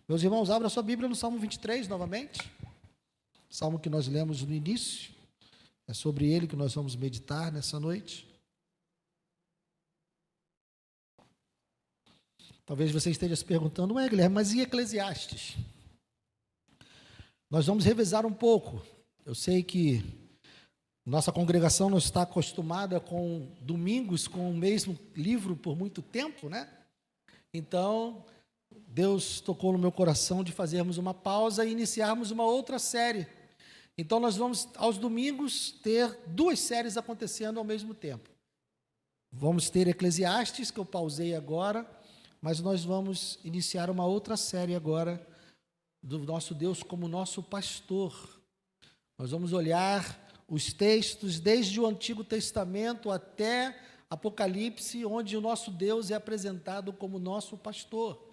Meus irmãos, abra sua Bíblia no Salmo 23 novamente. Salmo que nós lemos no início. É sobre ele que nós vamos meditar nessa noite. Talvez você esteja se perguntando, Guilherme, mas e Eclesiastes? Nós vamos revisar um pouco. Eu sei que nossa congregação não está acostumada com domingos com o mesmo livro por muito tempo, né? Então, Deus tocou no meu coração de fazermos uma pausa e iniciarmos uma outra série. Então, nós vamos, aos domingos, ter duas séries acontecendo ao mesmo tempo. Vamos ter Eclesiastes, que eu pausei agora, mas nós vamos iniciar uma outra série agora, do nosso Deus como nosso pastor. Nós vamos olhar os textos desde o Antigo Testamento até Apocalipse, onde o nosso Deus é apresentado como nosso pastor.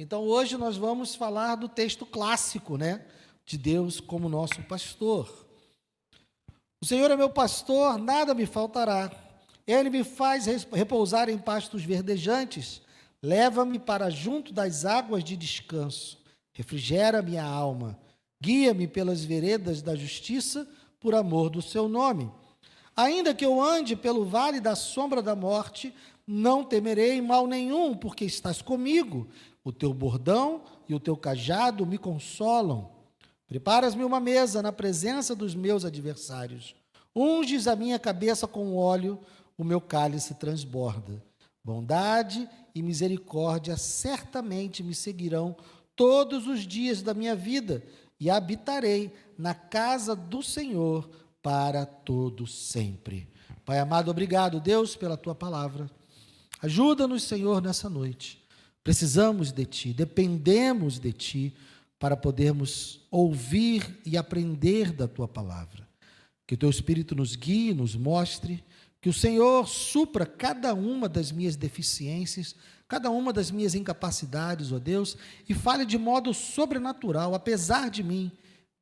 Então, hoje nós vamos falar do texto clássico, né? De Deus como nosso pastor. O Senhor é meu pastor, nada me faltará. Ele me faz repousar em pastos verdejantes, leva-me para junto das águas de descanso, refrigera minha alma, guia-me pelas veredas da justiça, por amor do seu nome. Ainda que eu ande pelo vale da sombra da morte, não temerei mal nenhum, porque estás comigo. O teu bordão e o teu cajado me consolam. Preparas-me uma mesa na presença dos meus adversários. Unges a minha cabeça com óleo, o meu cálice transborda. Bondade e misericórdia certamente me seguirão todos os dias da minha vida, e habitarei na casa do Senhor para todo sempre. Pai amado, obrigado, Deus, pela tua palavra. Ajuda-nos, Senhor, nessa noite. Precisamos de ti, dependemos de ti para podermos ouvir e aprender da tua palavra. Que o teu Espírito nos guie, nos mostre, que o Senhor supra cada uma das minhas deficiências, cada uma das minhas incapacidades, ó Deus, e fale de modo sobrenatural, apesar de mim,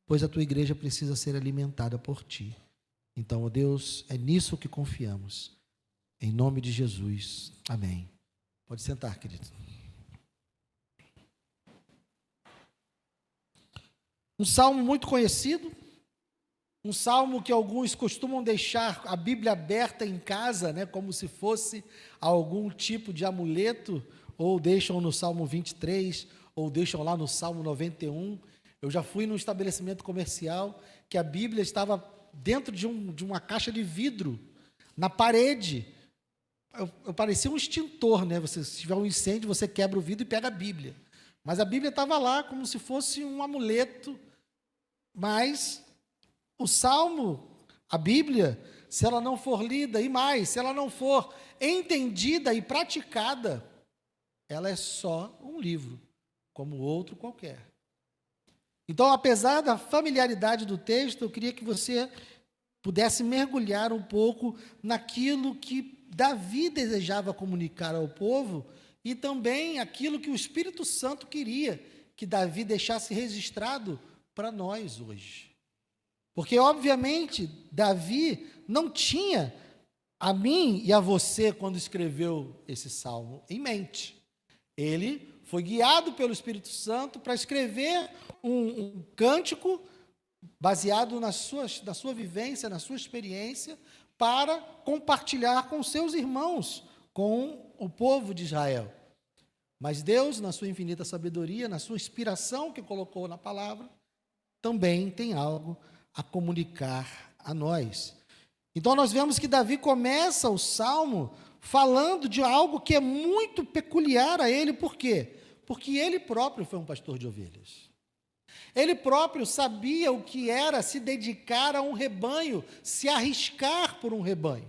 pois a tua igreja precisa ser alimentada por ti. Então, ó Deus, é nisso que confiamos. Em nome de Jesus. Amém. Pode sentar, querido. Um salmo muito conhecido, um salmo que alguns costumam deixar a Bíblia aberta em casa, né, como se fosse algum tipo de amuleto, ou deixam no Salmo 23, ou deixam lá no Salmo 91. Eu já fui num estabelecimento comercial que a Bíblia estava dentro de uma caixa de vidro, na parede. Eu parecia um extintor, né? Se tiver um incêndio, você quebra o vidro e pega a Bíblia. Mas a Bíblia estava lá como se fosse um amuleto, mas o Salmo, a Bíblia, se ela não for lida, e mais, se ela não for entendida e praticada, ela é só um livro, como outro qualquer. Então, apesar da familiaridade do texto, eu queria que você pudesse mergulhar um pouco naquilo que Davi desejava comunicar ao povo e também aquilo que o Espírito Santo queria que Davi deixasse registrado para nós hoje. Porque, obviamente, Davi não tinha a mim e a você, quando escreveu esse salmo, em mente. Ele foi guiado pelo Espírito Santo para escrever um cântico baseado na sua vivência, na sua experiência, para compartilhar com seus irmãos, com o povo de Israel. Mas Deus, na sua infinita sabedoria, na sua inspiração que colocou na palavra, também tem algo a comunicar a nós. Então nós vemos que Davi começa o salmo falando de algo que é muito peculiar a ele. Por quê? Porque ele próprio foi um pastor de ovelhas. Ele próprio sabia o que era se dedicar a um rebanho, se arriscar por um rebanho,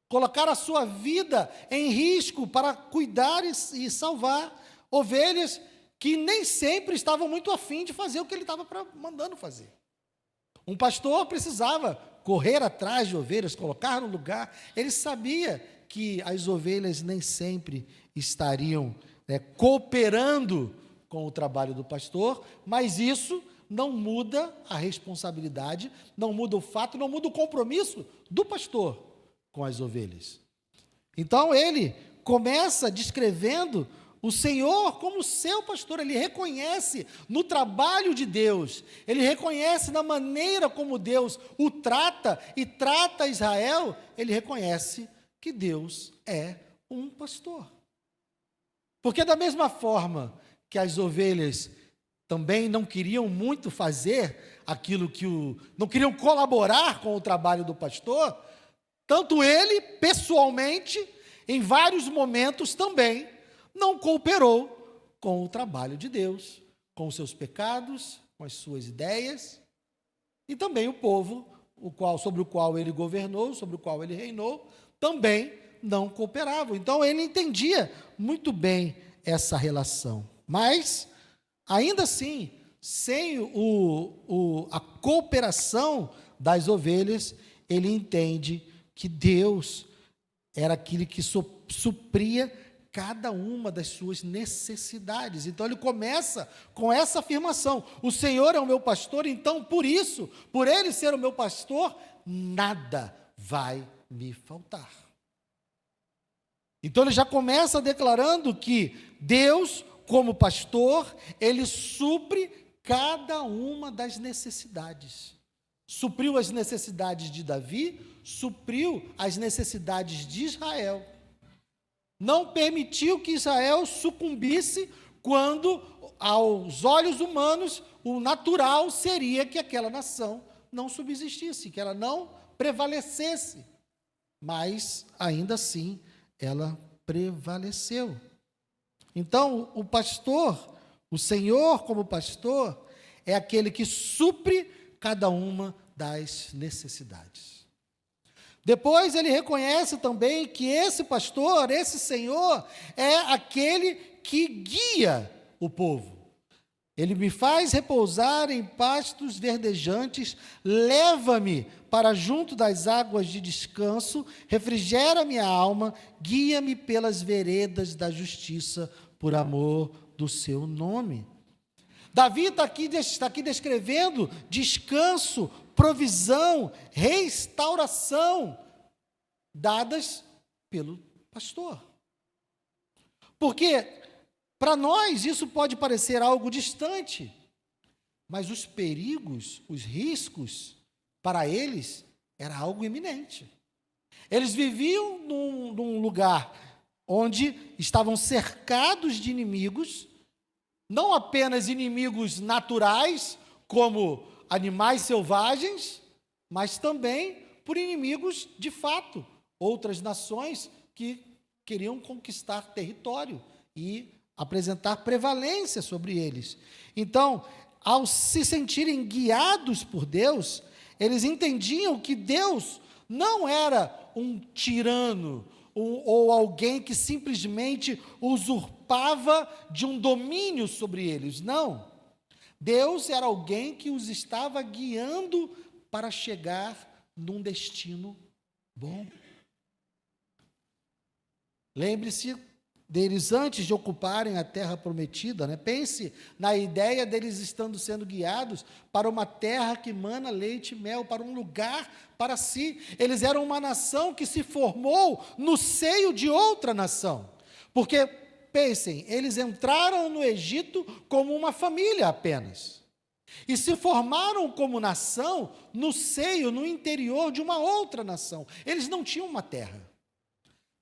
colocar a sua vida em risco para cuidar e salvar ovelhas que nem sempre estavam muito afim de fazer o que ele estava mandando fazer. Um pastor precisava correr atrás de ovelhas, colocar no lugar. Ele sabia que as ovelhas nem sempre estariam cooperando com o trabalho do pastor, mas isso não muda a responsabilidade, não muda o fato, não muda o compromisso do pastor com as ovelhas. Então ele começa descrevendo o Senhor como seu pastor, ele reconhece no trabalho de Deus, ele reconhece na maneira como Deus o trata e trata Israel, ele reconhece que Deus é um pastor. Porque da mesma forma que as ovelhas também não queriam muito fazer aquilo que não queriam colaborar com o trabalho do pastor, tanto ele, pessoalmente, em vários momentos também, não cooperou com o trabalho de Deus, com os seus pecados, com as suas ideias, e também o povo, sobre o qual ele governou, sobre o qual ele reinou, também não cooperavam. Então ele entendia muito bem essa relação. Mas, ainda assim, sem a cooperação das ovelhas, ele entende que Deus era aquele que supria cada uma das suas necessidades. Então ele começa com essa afirmação: o Senhor é o meu pastor, então por isso, por ele ser o meu pastor, nada vai me faltar. Então ele já começa declarando que Deus, como pastor, ele supre cada uma das necessidades. Supriu as necessidades de Davi, supriu as necessidades de Israel. Não permitiu que Israel sucumbisse quando, aos olhos humanos, o natural seria que aquela nação não subsistisse, que ela não prevalecesse. Mas, ainda assim, ela prevaleceu. Então, o pastor, o Senhor como pastor, é aquele que supre cada uma das necessidades. Depois ele reconhece também que esse pastor, esse Senhor, é aquele que guia o povo. Ele me faz repousar em pastos verdejantes, leva-me para junto das águas de descanso, refrigera minha alma, guia-me pelas veredas da justiça, por amor do seu nome. Davi está aqui descrevendo descanso, provisão, restauração, dadas pelo pastor. Porque para nós isso pode parecer algo distante, mas os perigos, os riscos, para eles era algo iminente. Eles viviam num lugar onde estavam cercados de inimigos, não apenas inimigos naturais, como animais selvagens, mas também por inimigos de fato, outras nações que queriam conquistar território e apresentar prevalência sobre eles. Então, ao se sentirem guiados por Deus, eles entendiam que Deus não era um tirano ou alguém que simplesmente usurpava de um domínio sobre eles. Não. Deus era alguém que os estava guiando para chegar num destino bom. Lembre-se deles antes de ocuparem a terra prometida, né? Pense na ideia deles estando sendo guiados para uma terra que mana leite e mel, para um lugar para si. Eles eram uma nação que se formou no seio de outra nação. Porque, pensem, eles entraram no Egito como uma família apenas. E se formaram como nação no seio, no interior de uma outra nação. Eles não tinham uma terra.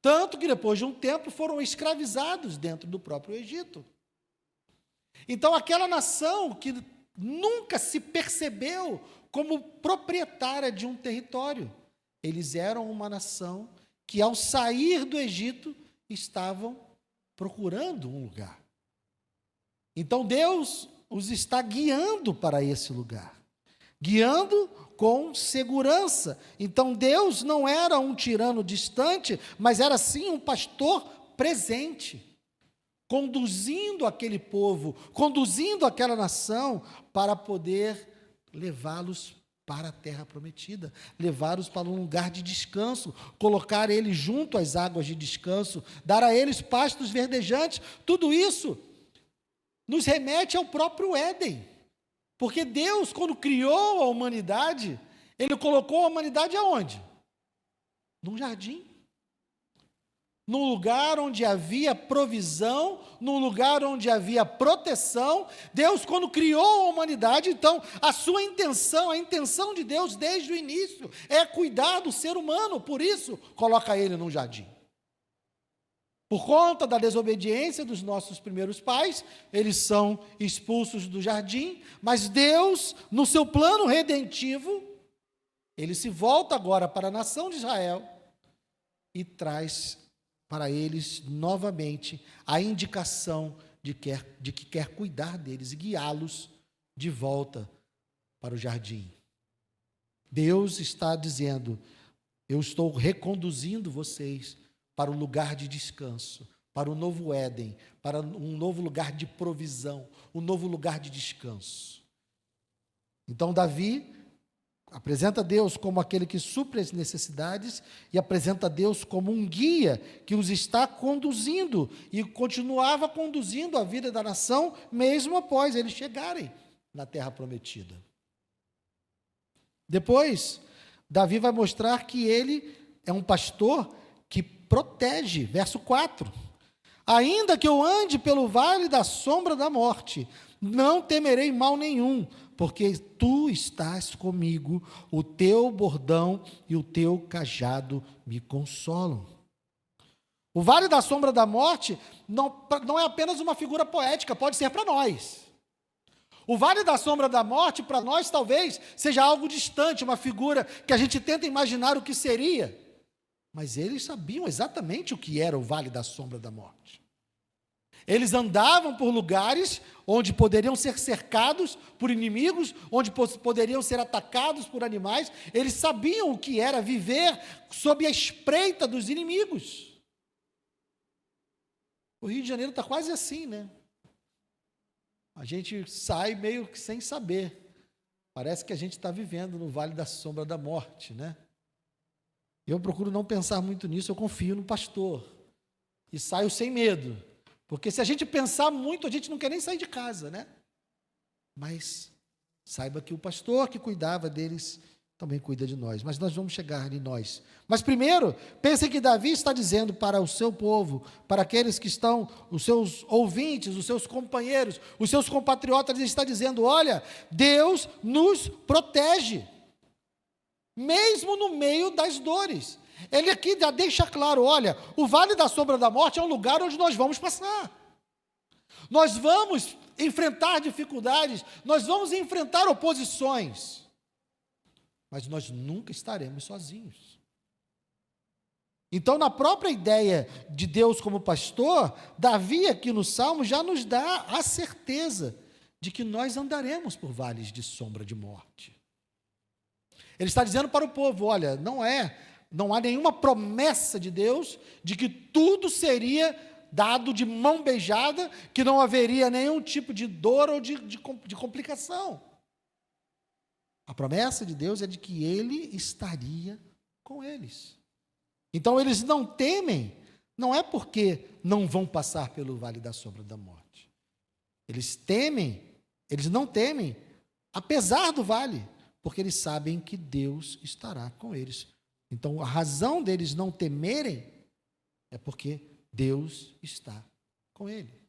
Tanto que depois de um tempo foram escravizados dentro do próprio Egito. Então aquela nação que nunca se percebeu como proprietária de um território, eles eram uma nação que ao sair do Egito estavam procurando um lugar. Então Deus os está guiando para esse lugar, guiando com segurança. Então Deus não era um tirano distante, mas era sim um pastor presente, conduzindo aquele povo, conduzindo aquela nação para poder levá-los para a terra prometida, levá-los para um lugar de descanso, colocar eles junto às águas de descanso, dar a eles pastos verdejantes. Tudo isso nos remete ao próprio Éden. Porque Deus, quando criou a humanidade, Ele colocou a humanidade aonde? Num jardim. num lugar onde havia provisão, num lugar onde havia proteção. Deus, quando criou a humanidade, então, a sua intenção, a intenção de Deus desde o início, é cuidar do ser humano, por isso, coloca ele num jardim. Por conta da desobediência dos nossos primeiros pais, eles são expulsos do jardim, mas Deus, no seu plano redentivo, ele se volta agora para a nação de Israel e traz para eles novamente a indicação de que quer cuidar deles e guiá-los de volta para o jardim. Deus está dizendo: eu estou reconduzindo vocês para o lugar de descanso, para o novo Éden, para um novo lugar de provisão, um novo lugar de descanso. Então Davi apresenta Deus como aquele que supre as necessidades e apresenta Deus como um guia que os está conduzindo e continuava conduzindo a vida da nação mesmo após eles chegarem na terra prometida. Depois, Davi vai mostrar que ele é um pastor que protege, verso 4. Ainda que eu ande pelo vale da sombra da morte, não temerei mal nenhum, porque tu estás comigo, o teu bordão e o teu cajado me consolam. O vale da sombra da morte não é apenas uma figura poética, pode ser para nós. O vale da sombra da morte, para nós, talvez, seja algo distante, uma figura que a gente tenta imaginar o que seria. Mas eles sabiam exatamente o que era o vale da sombra da morte. Eles andavam por lugares onde poderiam ser cercados por inimigos, onde poderiam ser atacados por animais. Eles sabiam o que era viver sob a espreita dos inimigos. O Rio de Janeiro está quase assim, né? A gente sai meio que sem saber. Parece que a gente está vivendo no vale da sombra da morte, né? Eu procuro não pensar muito nisso, eu confio no pastor. E saio sem medo. Porque se a gente pensar muito, a gente não quer nem sair de casa, né? Mas saiba que o pastor que cuidava deles também cuida de nós. Mas nós vamos chegar em nós. Mas primeiro, pensem que Davi está dizendo para o seu povo, para aqueles que estão, os seus ouvintes, os seus companheiros, os seus compatriotas, ele está dizendo: olha, Deus nos protege, mesmo no meio das dores. Ele aqui já deixa claro: olha, o vale da sombra da morte é um lugar onde nós vamos passar. Nós vamos enfrentar dificuldades, nós vamos enfrentar oposições, mas nós nunca estaremos sozinhos. Então, na própria ideia de Deus como pastor, Davi aqui no Salmo já nos dá a certeza de que nós andaremos por vales de sombra de morte. Ele está dizendo para o povo: olha, não há nenhuma promessa de Deus de que tudo seria dado de mão beijada, que não haveria nenhum tipo de dor ou de complicação. A promessa de Deus é de que Ele estaria com eles. Então eles não temem, não é porque não vão passar pelo vale da sombra da morte. Eles não temem, apesar do vale, porque eles sabem que Deus estará com eles. Então, a razão deles não temerem é porque Deus está com ele.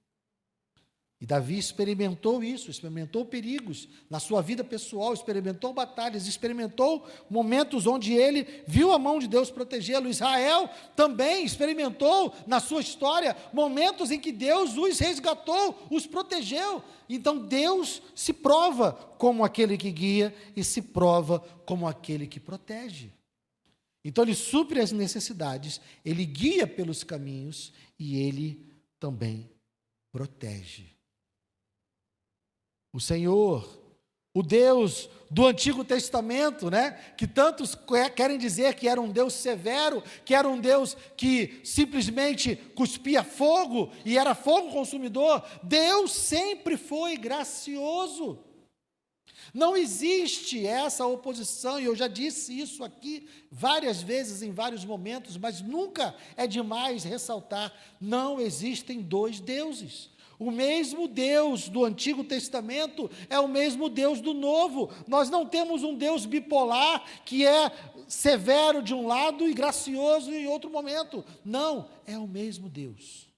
E Davi experimentou isso, experimentou perigos na sua vida pessoal, experimentou batalhas, experimentou momentos onde ele viu a mão de Deus protegê-lo. Israel também experimentou na sua história momentos em que Deus os resgatou, os protegeu. Então Deus se prova como aquele que guia e se prova como aquele que protege. Então ele supre as necessidades, ele guia pelos caminhos e ele também protege. O Senhor, o Deus do Antigo Testamento, né, que tantos querem dizer que era um Deus severo, que era um Deus que simplesmente cuspia fogo e era fogo consumidor, Deus sempre foi gracioso. Não existe essa oposição, e eu já disse isso aqui várias vezes, em vários momentos, mas nunca é demais ressaltar: não existem dois deuses. O mesmo Deus do Antigo Testamento é o mesmo Deus do Novo. Nós não temos um Deus bipolar que é severo de um lado e gracioso em outro momento. Não, é o mesmo Deus.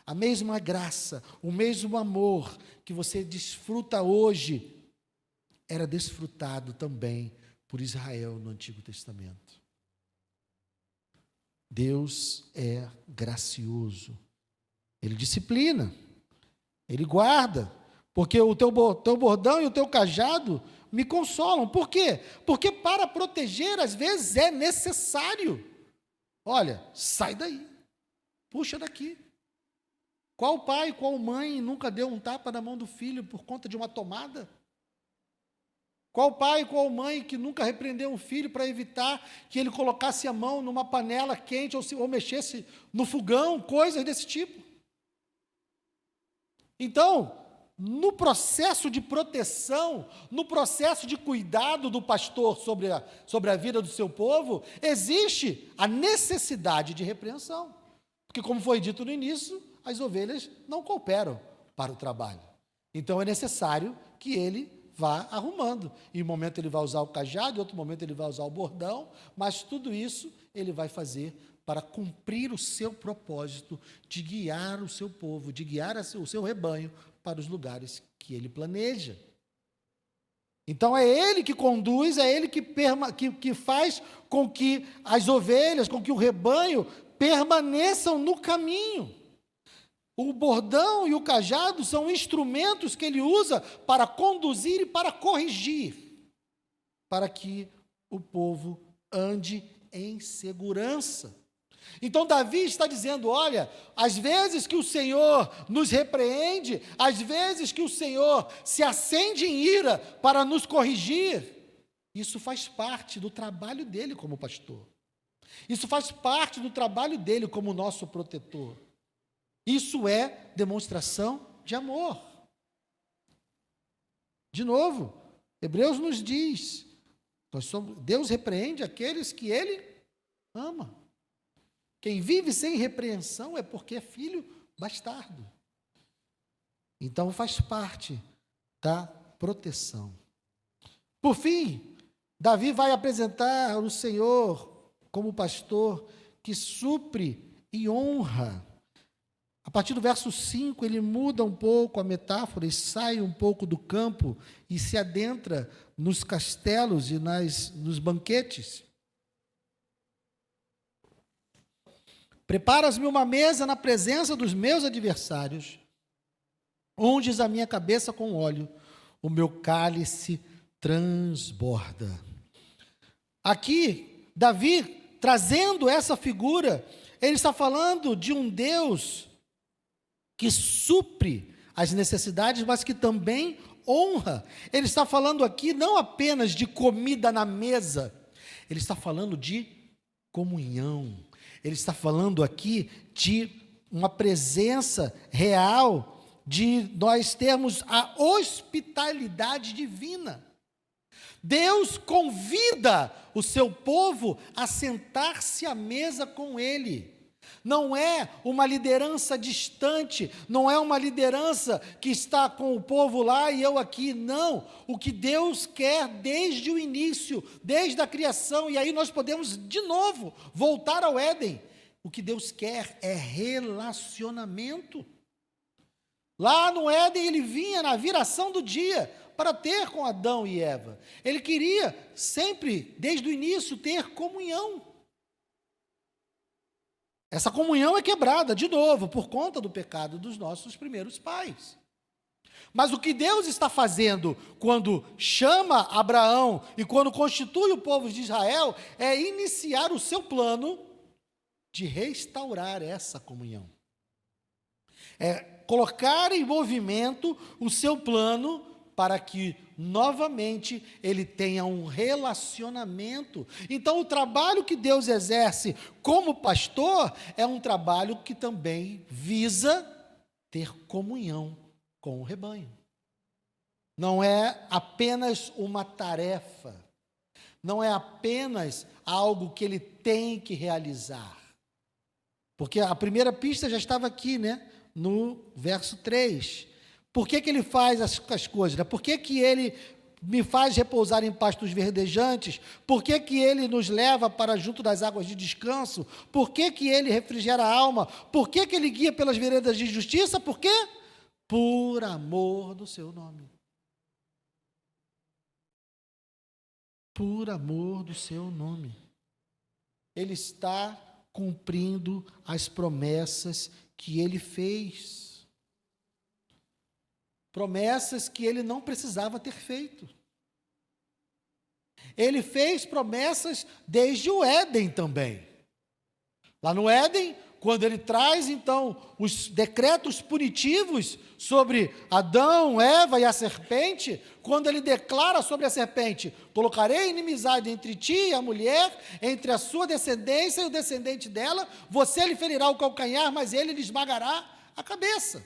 A mesma graça, o mesmo amor que você desfruta hoje, era desfrutado também por Israel no Antigo Testamento. Deus é gracioso. Ele disciplina, Ele guarda, porque o teu bordão e o teu cajado me consolam. Por quê? Porque para proteger, às vezes, é necessário. Olha, sai daí, puxa daqui. Qual pai, qual mãe nunca deu um tapa na mão do filho por conta de uma tomada? Qual pai, qual mãe que nunca repreendeu um filho para evitar que ele colocasse a mão numa panela quente ou mexesse no fogão, coisas desse tipo? Então, no processo de proteção, no processo de cuidado do pastor sobre a vida do seu povo, existe a necessidade de repreensão. Porque, como foi dito no início, as ovelhas não cooperam para o trabalho. Então, é necessário que ele vá arrumando. Em um momento ele vai usar o cajado, em outro momento ele vai usar o bordão, mas tudo isso ele vai fazer para cumprir o seu propósito de guiar o seu povo, de guiar o seu rebanho para os lugares que ele planeja. Então é ele que conduz, é ele que faz com que as ovelhas, com que o rebanho permaneçam no caminho. O bordão e o cajado são instrumentos que ele usa para conduzir e para corrigir, para que o povo ande em segurança. Então Davi está dizendo, olha, às vezes que o Senhor nos repreende, às vezes que o Senhor se acende em ira para nos corrigir, isso faz parte do trabalho dele como pastor. Isso faz parte do trabalho dele como nosso protetor. Isso é demonstração de amor. De novo, Hebreus nos diz, Deus repreende aqueles que ele ama. Quem vive sem repreensão é porque é filho bastardo. Então faz parte da proteção. Por fim, Davi vai apresentar o Senhor como pastor que supre e honra. A partir do verso 5, ele muda um pouco a metáfora e sai um pouco do campo e se adentra nos castelos e nos banquetes. Preparas-me uma mesa na presença dos meus adversários, unges a minha cabeça com óleo, o meu cálice transborda. Aqui, Davi, trazendo essa figura, ele está falando de um Deus que supre as necessidades, mas que também honra. Ele está falando aqui não apenas de comida na mesa, ele está falando de comunhão. Ele está falando aqui de uma presença real, de nós termos a hospitalidade divina. Deus convida o seu povo a sentar-se à mesa com ele. Não é uma liderança distante, não é uma liderança que está com o povo lá e eu aqui, não. O que Deus quer desde o início, desde a criação, e aí nós podemos de novo voltar ao Éden. O que Deus quer é relacionamento. Lá no Éden ele vinha na viração do dia para ter com Adão e Eva. Ele queria sempre, desde o início, ter comunhão. Essa comunhão é quebrada, de novo, por conta do pecado dos nossos primeiros pais. Mas o que Deus está fazendo quando chama Abraão e quando constitui o povo de Israel é iniciar o seu plano de restaurar essa comunhão. É colocar em movimento o seu plano para que, novamente, ele tenha um relacionamento. Então, o trabalho que Deus exerce como pastor é um trabalho que também visa ter comunhão com o rebanho. Não é apenas uma tarefa, não é apenas algo que ele tem que realizar. Porque a primeira pista já estava aqui, né? no verso 3. Por que ele faz as coisas? Né? Por que ele me faz repousar em pastos verdejantes? Por que ele nos leva para junto das águas de descanso? Por que ele refrigera a alma? Por que ele guia pelas veredas de justiça? Por quê? Por amor do seu nome. Por amor do seu nome. Ele está cumprindo as promessas que ele fez. Promessas que ele não precisava ter feito. Ele fez promessas desde o Éden também. Lá no Éden, quando ele traz, então, os decretos punitivos sobre Adão, Eva e a serpente, quando ele declara sobre a serpente: colocarei inimizade entre ti e a mulher, entre a sua descendência e o descendente dela, você lhe ferirá o calcanhar, mas ele lhe esmagará a cabeça.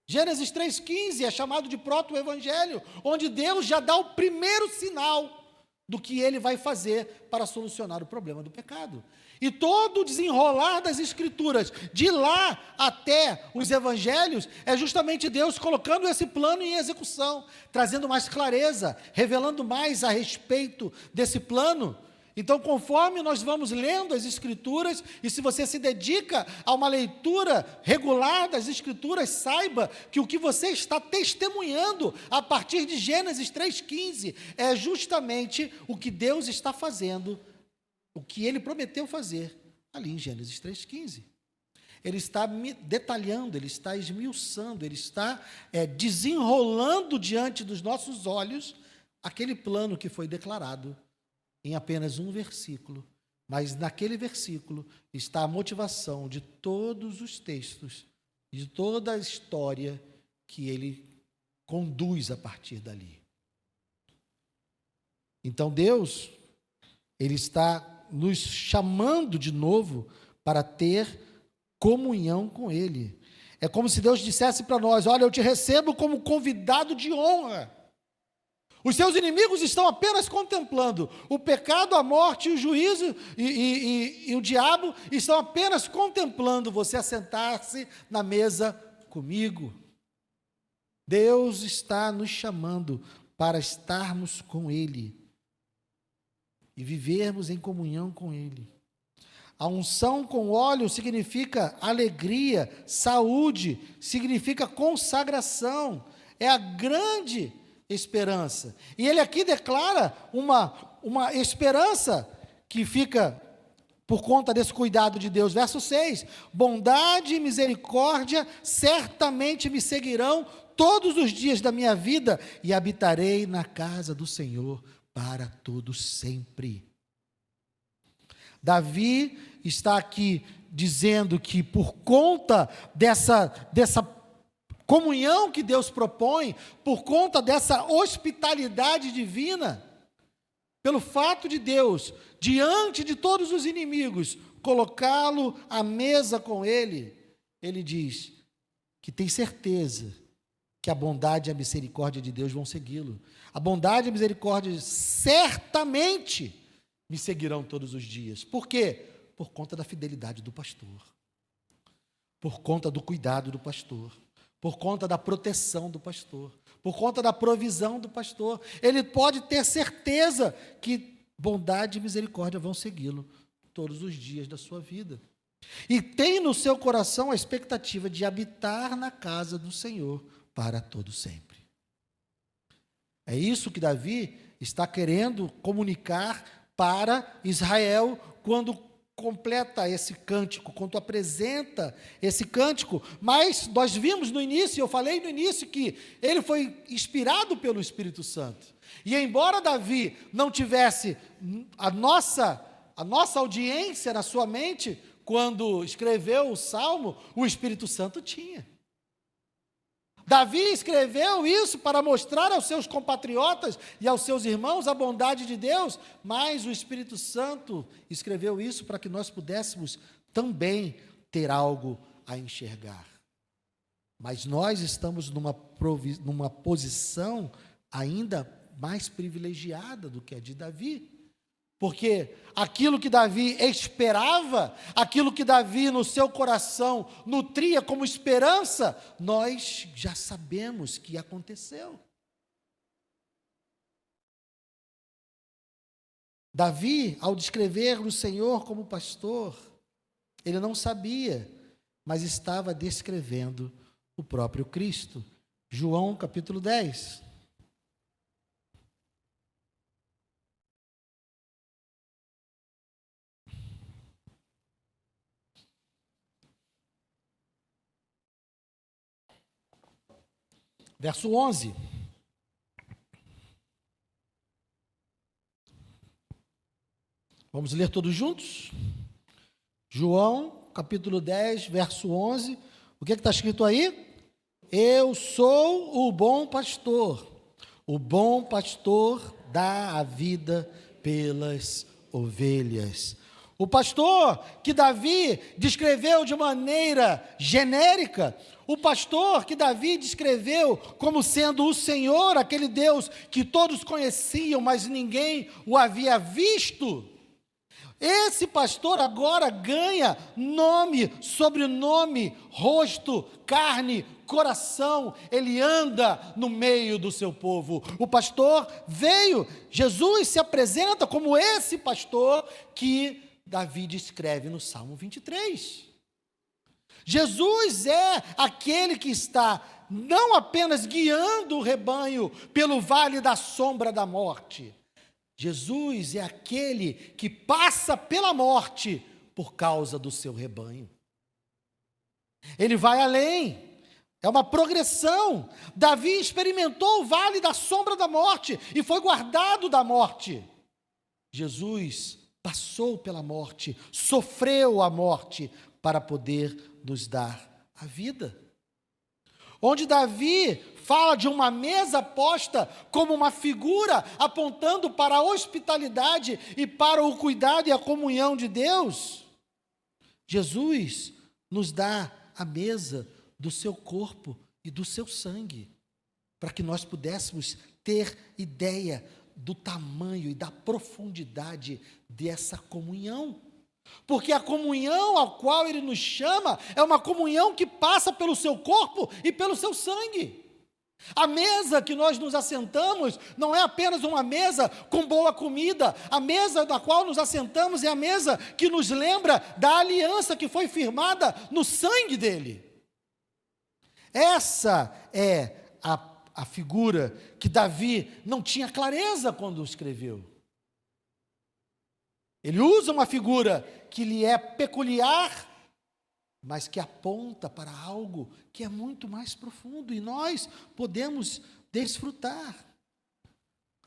Gênesis 3,15 é chamado de proto-evangelho, onde Deus já dá o primeiro sinal do que ele vai fazer para solucionar o problema do pecado. E todo o desenrolar das Escrituras, de lá até os Evangelhos, é justamente Deus colocando esse plano em execução, trazendo mais clareza, revelando mais a respeito desse plano. Então, conforme nós vamos lendo as Escrituras, e se você se dedica a uma leitura regular das Escrituras, saiba que o que você está testemunhando a partir de Gênesis 3,15 é justamente o que Deus está fazendo, o que Ele prometeu fazer ali em Gênesis 3,15. Ele está detalhando, Ele está esmiuçando, Ele está desenrolando diante dos nossos olhos aquele plano que foi declarado em apenas um versículo, mas naquele versículo está a motivação de todos os textos, de toda a história que ele conduz a partir dali. Então Deus, Ele está nos chamando de novo para ter comunhão com Ele. É como se Deus dissesse para nós: olha, eu te recebo como convidado de honra. Os seus inimigos estão apenas contemplando. O pecado, a morte, o juízo e o diabo estão apenas contemplando você assentar-se na mesa comigo. Deus está nos chamando para estarmos com Ele e vivermos em comunhão com Ele. A unção com óleo significa alegria, saúde, significa consagração. É a grande esperança. E ele aqui declara uma esperança que fica por conta desse cuidado de Deus. Verso 6: bondade e misericórdia certamente me seguirão todos os dias da minha vida e habitarei na casa do Senhor para todo sempre. Davi está aqui dizendo que por conta dessa comunhão que Deus propõe, por conta dessa hospitalidade divina, pelo fato de Deus, diante de todos os inimigos, colocá-lo à mesa com Ele, Ele diz que tem certeza que a bondade e a misericórdia de Deus vão segui-lo. A bondade e a misericórdia certamente me seguirão todos os dias. Por quê? Por conta da fidelidade do pastor, por conta do cuidado do pastor, por conta da proteção do pastor, por conta da provisão do pastor. Ele pode ter certeza que bondade e misericórdia vão segui-lo todos os dias da sua vida. E tem no seu coração a expectativa de habitar na casa do Senhor para todo sempre. É isso que Davi está querendo comunicar para Israel quando completa esse cântico, quando apresenta esse cântico. Mas nós vimos no início, eu falei no início, que ele foi inspirado pelo Espírito Santo. E embora Davi não tivesse a nossa audiência na sua mente, quando escreveu o Salmo, o Espírito Santo tinha. Davi escreveu isso para mostrar aos seus compatriotas e aos seus irmãos a bondade de Deus, mas o Espírito Santo escreveu isso para que nós pudéssemos também ter algo a enxergar. Mas nós estamos numa posição ainda mais privilegiada do que a de Davi, Porque aquilo que Davi esperava, aquilo que Davi no seu coração nutria como esperança, nós já sabemos que aconteceu. Davi, ao descrever o Senhor como pastor, ele não sabia, mas estava descrevendo o próprio Cristo. João capítulo 10. Verso 11. Vamos ler todos juntos? João, capítulo 10, verso 11. O que está escrito aí? Eu sou o bom pastor. O bom pastor dá a vida pelas ovelhas. O pastor que Davi descreveu de maneira genérica, o pastor que Davi descreveu como sendo o Senhor, aquele Deus que todos conheciam, mas ninguém o havia visto. Esse pastor agora ganha nome, sobrenome, rosto, carne, coração. Ele anda no meio do seu povo. O pastor veio, Jesus se apresenta como esse pastor que Davi descreve no Salmo 23. Jesus é aquele que está não apenas guiando o rebanho pelo vale da sombra da morte. Jesus é aquele que passa pela morte por causa do seu rebanho. Ele vai além, é uma progressão. Davi experimentou o vale da sombra da morte e foi guardado da morte. Jesus passou pela morte, sofreu a morte para poder nos dar a vida. Onde Davi fala de uma mesa posta como uma figura apontando para a hospitalidade e para o cuidado e a comunhão de Deus, Jesus nos dá a mesa do seu corpo e do seu sangue, para que nós pudéssemos ter ideia do tamanho e da profundidade dessa comunhão. Porque a comunhão a qual Ele nos chama é uma comunhão que passa pelo seu corpo e pelo seu sangue. A mesa que nós nos assentamos não é apenas uma mesa com boa comida. A mesa da qual nos assentamos é a mesa que nos lembra da aliança que foi firmada no sangue dele. Essa é a figura que Davi não tinha clareza quando escreveu. Ele usa uma figura que lhe é peculiar, mas que aponta para algo que é muito mais profundo e nós podemos desfrutar.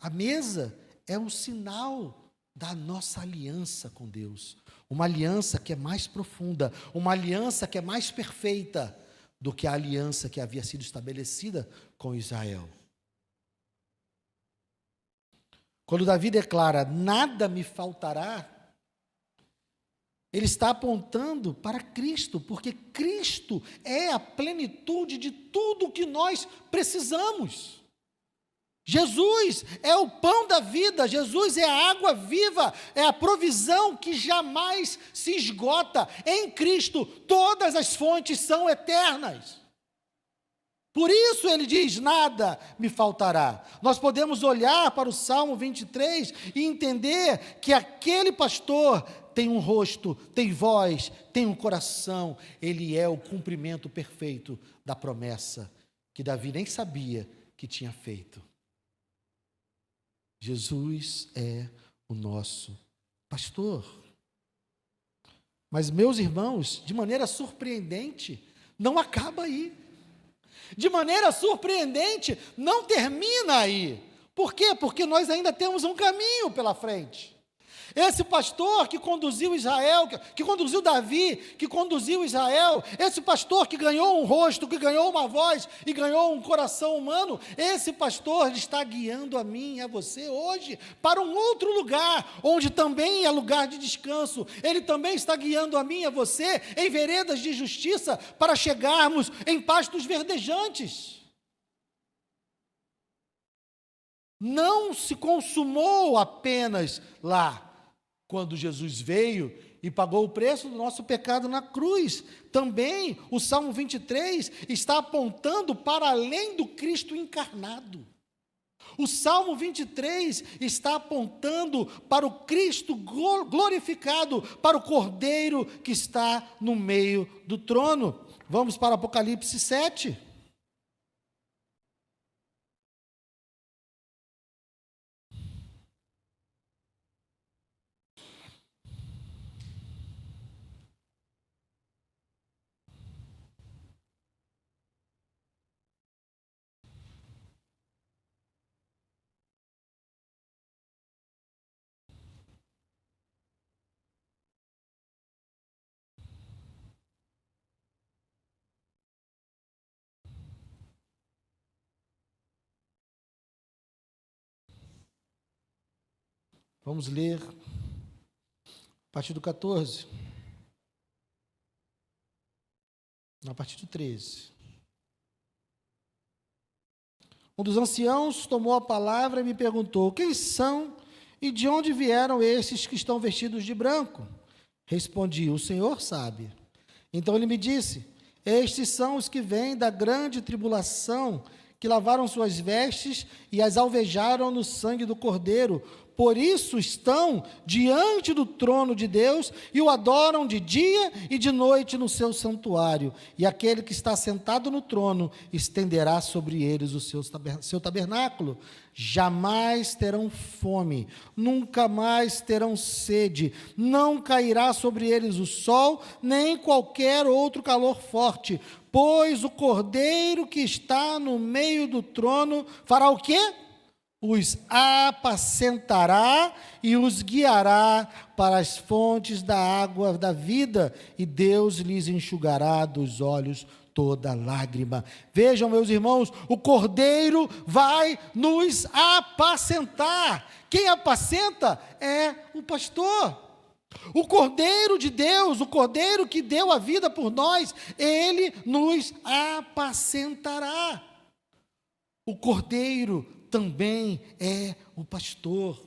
A mesa é um sinal da nossa aliança com Deus, uma aliança que é mais profunda, uma aliança que é mais perfeita do que a aliança que havia sido estabelecida com Israel. Quando Davi declara, nada me faltará, ele está apontando para Cristo, porque Cristo é a plenitude de tudo o que nós precisamos. Jesus é o pão da vida, Jesus é a água viva, é a provisão que jamais se esgota. Em Cristo, todas as fontes são eternas. Por isso ele diz, nada me faltará. Nós podemos olhar para o Salmo 23 e entender que aquele pastor tem um rosto, tem voz, tem um coração. Ele é o cumprimento perfeito da promessa que Davi nem sabia que tinha feito. Jesus é o nosso pastor. Mas, meus irmãos, de maneira surpreendente, não acaba aí. De maneira surpreendente, não termina aí. Por quê? Porque nós ainda temos um caminho pela frente. Esse pastor que conduziu Israel, que conduziu Davi, que conduziu Israel, esse pastor que ganhou um rosto, que ganhou uma voz e ganhou um coração humano, esse pastor está guiando a mim e a você hoje para um outro lugar, onde também é lugar de descanso. Ele também está guiando a mim e a você em veredas de justiça para chegarmos em pastos verdejantes. Não se consumou apenas lá. quando Jesus veio e pagou o preço do nosso pecado na cruz. Também o Salmo 23 está apontando para além do Cristo encarnado. O Salmo 23 está apontando para o Cristo glorificado, para o Cordeiro que está no meio do trono. Vamos para Apocalipse 7. Vamos ler a partir do 14, a partir do 13. Um dos anciãos tomou a palavra e me perguntou: quem são e de onde vieram esses que estão vestidos de branco? Respondi: o Senhor sabe. Então ele me disse: estes são os que vêm da grande tribulação, que lavaram suas vestes e as alvejaram no sangue do Cordeiro. Por isso estão diante do trono de Deus e o adoram de dia e de noite no seu santuário. E aquele que está sentado no trono estenderá sobre eles o seu tabernáculo. Jamais terão fome, nunca mais terão sede, não cairá sobre eles o sol, nem qualquer outro calor forte, pois o Cordeiro que está no meio do trono fará o quê? Os apacentará e os guiará para as fontes da água da vida, e Deus lhes enxugará dos olhos toda lágrima. Vejam, meus irmãos, o Cordeiro vai nos apacentar. Quem apacenta é o pastor. O Cordeiro de Deus, o Cordeiro que deu a vida por nós, ele nos apacentará. O Cordeiro também é o pastor.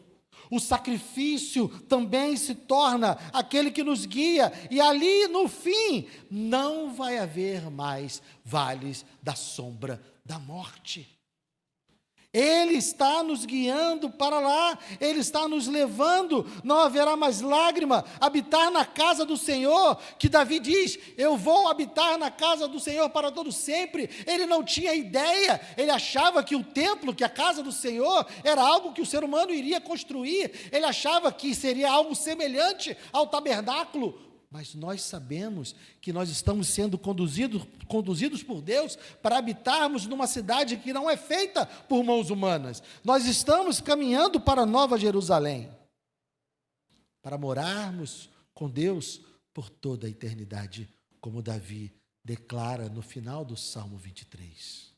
O sacrifício também se torna aquele que nos guia, e ali no fim não vai haver mais vales da sombra da morte. Ele está nos guiando para lá, Ele está nos levando, não haverá mais lágrima, habitar na casa do Senhor, que Davi diz: eu vou habitar na casa do Senhor para todo sempre. Ele não tinha ideia, ele achava que o templo, que a casa do Senhor, era algo que o ser humano iria construir, ele achava que seria algo semelhante ao tabernáculo. Mas nós sabemos que nós estamos sendo conduzidos por Deus para habitarmos numa cidade que não é feita por mãos humanas. Nós estamos caminhando para a Nova Jerusalém, para morarmos com Deus por toda a eternidade, como Davi declara no final do Salmo 23.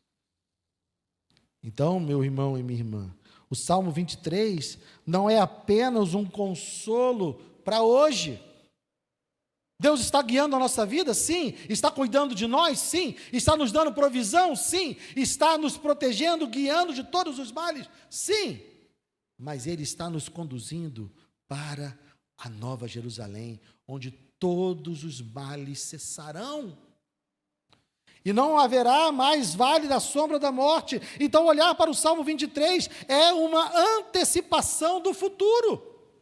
Então, meu irmão e minha irmã, o Salmo 23 não é apenas um consolo para hoje. Deus está guiando a nossa vida? Sim. Está cuidando de nós? Sim. Está nos dando provisão? Sim. Está nos protegendo, guiando de todos os males? Sim. Mas Ele está nos conduzindo para a Nova Jerusalém, onde todos os males cessarão. E não haverá mais vale da sombra da morte. Então, olhar para o Salmo 23 é uma antecipação do futuro.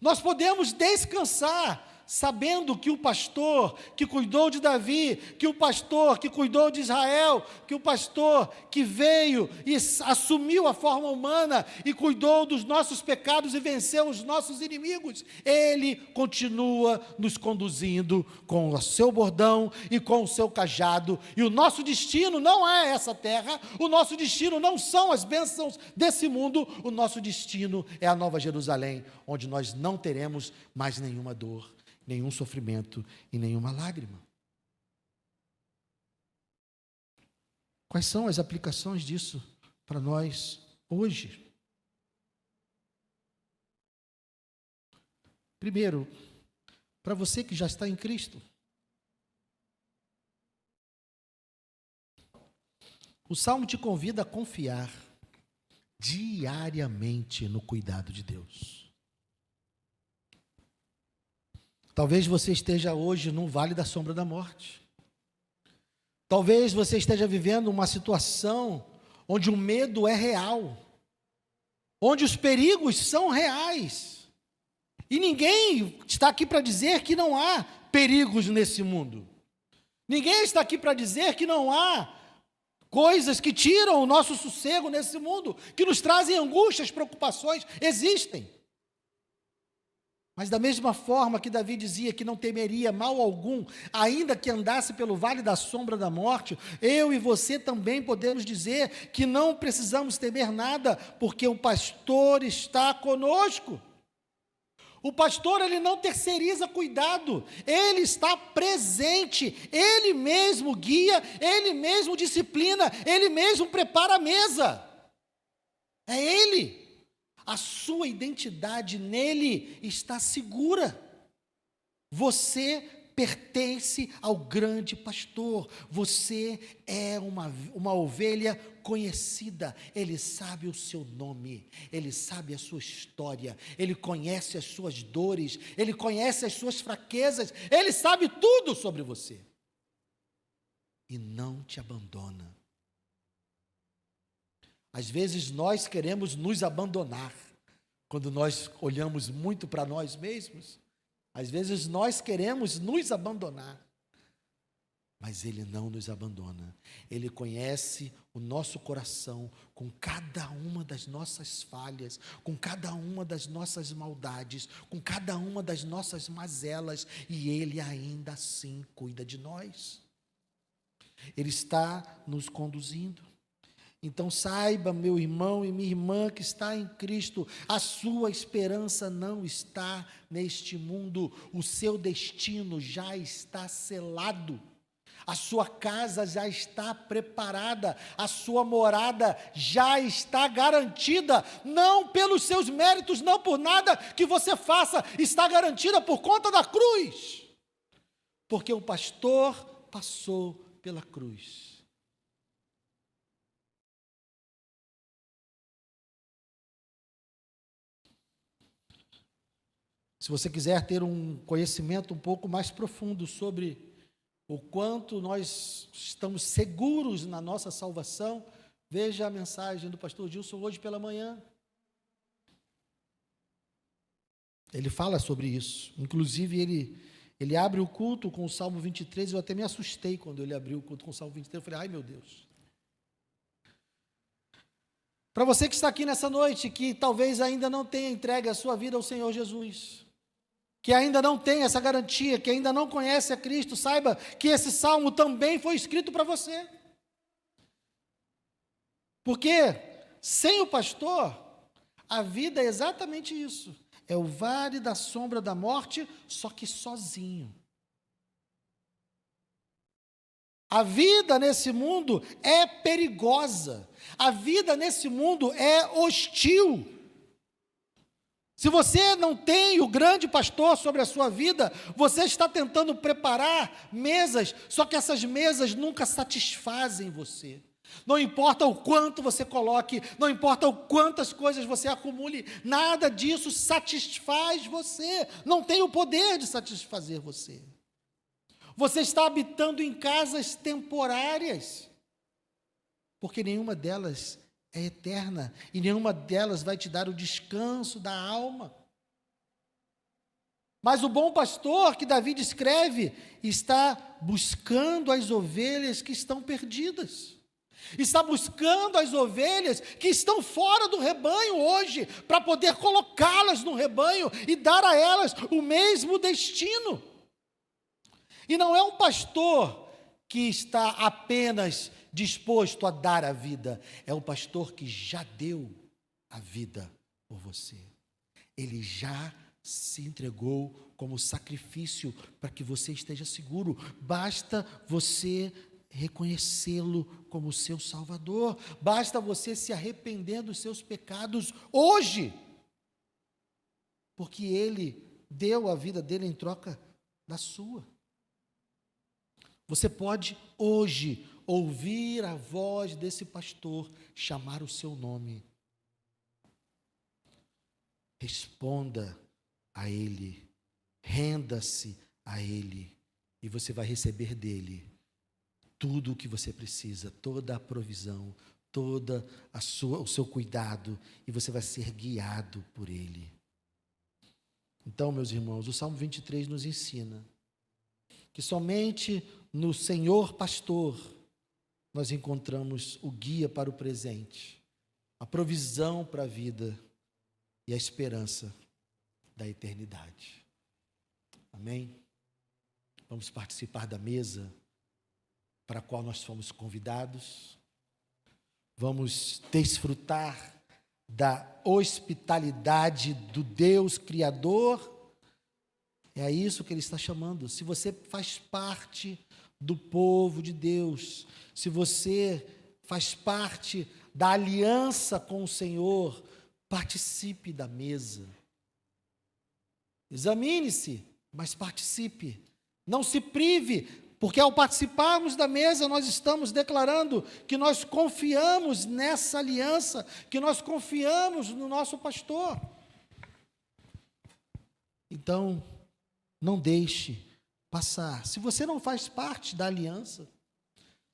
Nós podemos descansar, sabendo que o pastor que cuidou de Davi, que o pastor que cuidou de Israel, que o pastor que veio e assumiu a forma humana e cuidou dos nossos pecados e venceu os nossos inimigos, ele continua nos conduzindo com o seu bordão e com o seu cajado, e o nosso destino não é essa terra, o nosso destino não são as bênçãos desse mundo, o nosso destino é a Nova Jerusalém, onde nós não teremos mais nenhuma dor, nenhum sofrimento e nenhuma lágrima. Quais são as aplicações disso para nós hoje? Primeiro, para você que já está em Cristo, o Salmo te convida a confiar diariamente no cuidado de Deus. Talvez você esteja hoje no vale da sombra da morte. Talvez você esteja vivendo uma situação onde o medo é real, onde os perigos são reais. E ninguém está aqui para dizer que não há perigos nesse mundo. Ninguém está aqui para dizer que não há coisas que tiram o nosso sossego nesse mundo, que nos trazem angústias, preocupações. Existem. Mas da mesma forma que Davi dizia que não temeria mal algum, ainda que andasse pelo vale da sombra da morte, eu e você também podemos dizer que não precisamos temer nada, porque o pastor está conosco. O pastor, ele não terceiriza cuidado, ele está presente, ele mesmo guia, ele mesmo disciplina, ele mesmo prepara a mesa. É ele. A sua identidade nele está segura. Você pertence ao grande pastor. Você é uma ovelha conhecida. Ele sabe o seu nome. Ele sabe a sua história. Ele conhece as suas dores. Ele conhece as suas fraquezas. Ele sabe tudo sobre você. E não te abandona. Às vezes nós queremos nos abandonar, quando nós olhamos muito para nós mesmos. Às vezes nós queremos nos abandonar, mas Ele não nos abandona. Ele conhece o nosso coração com cada uma das nossas falhas, com cada uma das nossas maldades, com cada uma das nossas mazelas, e Ele ainda assim cuida de nós. Ele está nos conduzindo. Então saiba, meu irmão e minha irmã que está em Cristo, a sua esperança não está neste mundo, o seu destino já está selado, a sua casa já está preparada, a sua morada já está garantida, não pelos seus méritos, não por nada que você faça, está garantida por conta da cruz, porque o pastor passou pela cruz. Se você quiser ter um conhecimento um pouco mais profundo sobre o quanto nós estamos seguros na nossa salvação, veja a mensagem do pastor Gilson hoje pela manhã. Ele fala sobre isso. Inclusive, ele abre o culto com o Salmo 23, eu até me assustei quando ele abriu o culto com o Salmo 23, eu falei, ai meu Deus. Para você que está aqui nessa noite, que talvez ainda não tenha entregue a sua vida ao Senhor Jesus, que ainda não tem essa garantia, que ainda não conhece a Cristo, saiba que esse salmo também foi escrito para você. Porque sem o pastor, a vida é exatamente isso. É o vale da sombra da morte, só que sozinho. A vida nesse mundo é perigosa. A vida nesse mundo é hostil. Se você não tem o grande pastor sobre a sua vida, você está tentando preparar mesas, só que essas mesas nunca satisfazem você. Não importa o quanto você coloque, não importa o quantas coisas você acumule, nada disso satisfaz você, não tem o poder de satisfazer você. Você está habitando em casas temporárias, porque nenhuma delas é eterna, e nenhuma delas vai te dar o descanso da alma. Mas o bom pastor que Davi descreve está buscando as ovelhas que estão perdidas. Está buscando as ovelhas que estão fora do rebanho hoje, para poder colocá-las no rebanho e dar a elas o mesmo destino. E não é um pastor que está apenas disposto a dar a vida, é o pastor que já deu a vida por você. Ele já se entregou como sacrifício para que você esteja seguro. Basta você reconhecê-lo como seu Salvador, basta você se arrepender dos seus pecados hoje, porque Ele deu a vida dele em troca da sua. Você pode hoje ouvir a voz desse pastor chamar o seu nome. Responda a ele, Renda-se a Ele e você vai receber dele tudo o que você precisa, toda a provisão, o seu cuidado, e você vai ser guiado por Ele. Então, meus irmãos, o Salmo 23 nos ensina que somente no Senhor Pastor nós encontramos o guia para o presente, a provisão para a vida e a esperança da eternidade. Amém? Vamos participar da mesa para a qual nós fomos convidados. Vamos desfrutar da hospitalidade do Deus Criador. É isso que Ele está chamando. Se você faz parte do povo de Deus, se você faz parte da aliança com o Senhor, participe da mesa. Examine-se, mas participe. Não se prive, porque ao participarmos da mesa, nós estamos declarando que nós confiamos nessa aliança, que nós confiamos no nosso pastor. Então, não deixe passar. Se você não faz parte da aliança,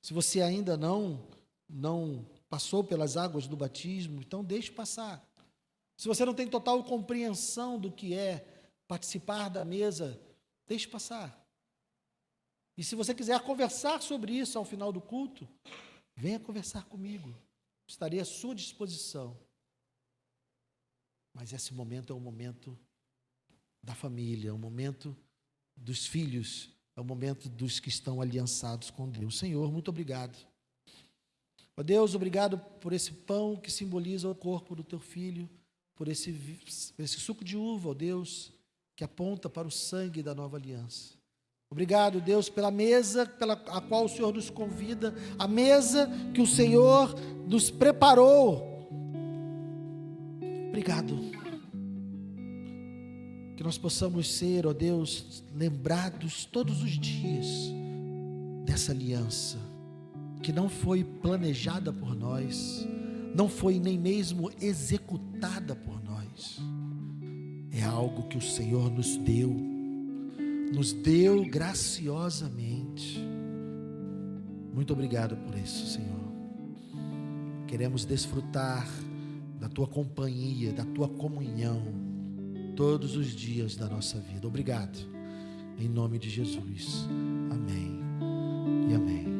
se você ainda não passou pelas águas do batismo, então deixe passar. Se você não tem total compreensão do que é participar da mesa, deixe passar. E se você quiser conversar sobre isso ao final do culto, venha conversar comigo. Estarei à sua disposição. Mas esse momento é o momento da família, é o momento dos filhos, é o momento dos que estão aliançados com Deus. Senhor, muito obrigado. Ó Deus, obrigado por esse pão que simboliza o corpo do teu filho, por esse suco de uva, ó Deus, que aponta para o sangue da nova aliança. Obrigado, Deus, pela mesa a qual o Senhor nos convida, a mesa que o Senhor nos preparou. Obrigado. Que nós possamos ser, ó Deus, lembrados todos os dias dessa aliança, que não foi planejada por nós, não foi nem mesmo executada por nós. É algo que o Senhor nos deu graciosamente. Muito obrigado por isso, Senhor. Queremos desfrutar da tua companhia, da tua comunhão, todos os dias da nossa vida. Obrigado. Em nome de Jesus. Amém e amém.